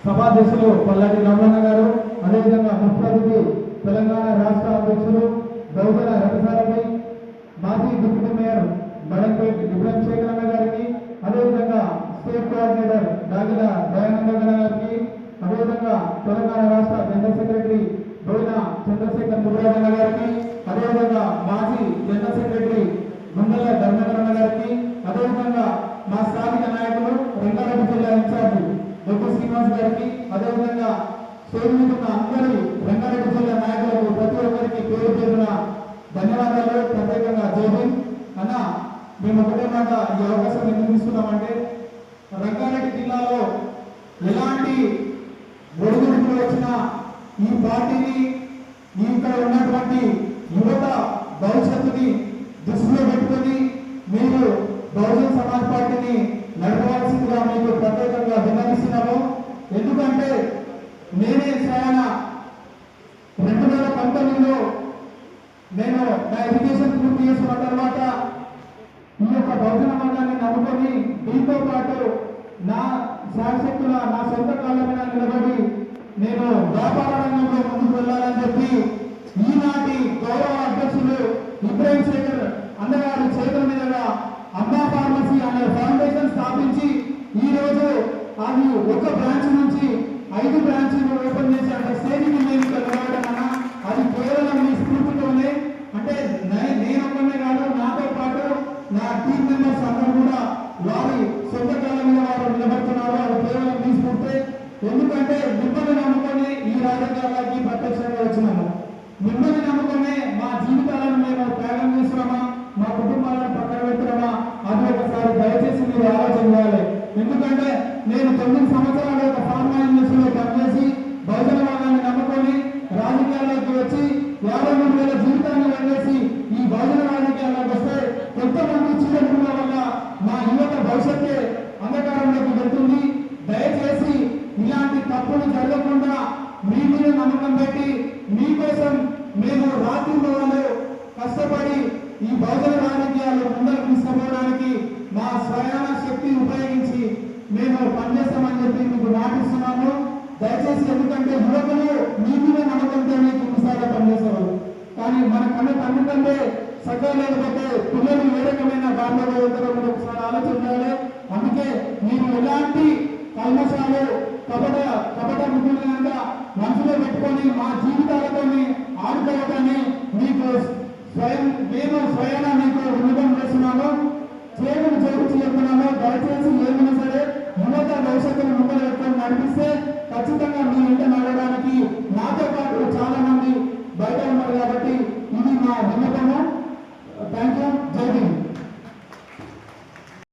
సభాధ్యక్షులు పల్లాటి రమణ గారు, అదేవిధంగా ముఖ్య అతిథి తెలంగాణ రాష్ట్ర అధ్యక్షులు బహుజన రథసారథి మాజీ డిప్యూటీ మేయర్ బడంపేట్ ఇబ్రాహిం శేఖర్ అన్న గారికి, అదేవిధంగా స్టేట్ కోఆర్డినేటర్ నాగిల దయానంద గారికి, అదేవిధంగా తెలంగాణ రాష్ట్ర జనరల్ సెక్రటరీ బోయిన చంద్రశేఖర్ ముద్రాజన్న గారికి, అదేవిధంగా మాజీ జనరల్ సెక్రటరీ మండల ధర్మేంద్రన్న గారికి, అదేవిధంగా మా స్థానిక నాయకులు రంగారెడ్డి జిల్లా ఇన్ఛార్జి డొక్కు శ్రీనివాస్ గారికి, అదేవిధంగా చేరుతున్న అందరి రంగారెడ్డి జిల్లా నాయకులకు ప్రతి ఒక్కరికి పేరు పేరున ధన్యవాదాలు. ప్రత్యేకంగా జైహింద్ అన్న. మేము ఒకటే మాట ఈ అవకాశం ఎందుకు ఇస్తున్నామంటే, రంగారెడ్డి జిల్లాలో ఎలాంటి ఒడిదుడుకులు వచ్చినా ఈ పార్టీని, ఇక్కడ ఉన్నటువంటి యువత భవిష్యత్తుని దృష్టిలో పెట్టుకుని మీరు బహుజన్ సమాజ్ పార్టీని నడపవలసిందిగా మీకు ప్రత్యేకంగా విన్నవిస్తున్నాము. ఎందుకంటే నేనే స్వయాన 2019లో నేను నా ఎడ్యుకేషన్ పూర్తి చేసుకున్న తర్వాత ఈ యొక్క బహుజన వర్గాన్ని నమ్ముకొని దీంతో పాటు నా శాశక్తుల నా సొంత కాళ్ళ మీద నిలబడి నేను వ్యాపార రంగంలో ముందుకు వెళ్ళాలని చెప్పి ఈనాటి గౌరవ అధ్యక్షులు ఇబ్రాహిం శేఖర్ అన్నగారి చేతుల మీదుగా అమ్మా ఫార్మసీ అనే ఫౌండేషన్ స్థాపించి ఈ రోజు అది ఒక బ్రాంచ్ నుంచి 5 బ్రాంచ్లు ఓపెన్ చేసి అంటే స్టేజ్కి నేను ఇక్కడ నిలబడ్డానన్నా అది కేవలం మీ స్ఫూర్తితోనే. అంటే నేను ఒక్కనే కాదు, నాతో పాటు నా టీం మెంబర్స్ అందరూ కూడా వారి సొంత కాళ్ళ మీద వారు నిలబడుతున్నారు. అది కేవలం మీ స్ఫూర్తే. ఎందుకంటే మిమ్మల్ని నమ్ముకొని ఈ రాజకీయాలకి ప్రత్యక్షంగా వచ్చినాము. మిమ్మల్ని నమ్ముకునే మా జీవితాలను మేము త్యాగం చేస్తున్నామా, మా కుటుంబాలను పక్కన పెడుతున్నామా, అది ఒకసారి దయచేసి మీరు ఆలోచన చేయాలి. ఎందుకంటే నేను 9 సంవత్సరాల యొక్క ఫార్మా ఇండస్ట్రీలో పనిచేసి బహుజన వర్గాన్ని నమ్ముకొని రాజకీయాల్లోకి వచ్చి 53,000 జీవితాన్ని వదిలేసి ఈ బహుజన రాజకీయాల్లోకి వస్తే కొంతమంది చీడపుల వల్ల మా యువత భవిష్యత్తే అంధకారంలోకి వెళ్తుంది. దయచేసి ఇలాంటి తప్పులు జరగకుండా మీ మీద నమ్మకం పెట్టి మీకోసం మేము రాత్రి వాళ్ళు కష్టపడి ఈ బహుజన రాజకీయాలు ముందరకు తీసుకుపోవడానికి మా స్వయాన శక్తి ఉపయోగించి మేము పనిచేస్తామని చెప్పి మీకు మాటిస్తున్నాము. దయచేసి ఎందుకంటే యువకులు మీ మీద నమ్మకంతోనే కొన్నిసార్లు పనిచేసేవారు, కానీ మన కన్ను కంటే సగం లేకపోతే పిల్లలు ఏ రకమైన దారిలో వెళ్తారో మీరు ఒకసారి ఆలోచించాలి. అందుకే మీరు ఎలాంటి కల్మషాలు కపట ముఖ్యంగా మనసులో పెట్టుకొని మా జీవితాలతోని ఆడుకోవటాన్ని మీకు మేము స్వయాన మీకు విన్నపం చేస్తున్నాము, చేతులు చేర్చి చెప్తున్నాము. దయచేసి ఏమైనా సరే యువత భవిష్యత్తును ముందర పెట్టుకొని నడిపిస్తే ఖచ్చితంగా మీ ఇంట నడవడానికి నాతో పాటు చాలా మంది బయట ఉన్నారు. కాబట్టి ఇది మా విన్నపం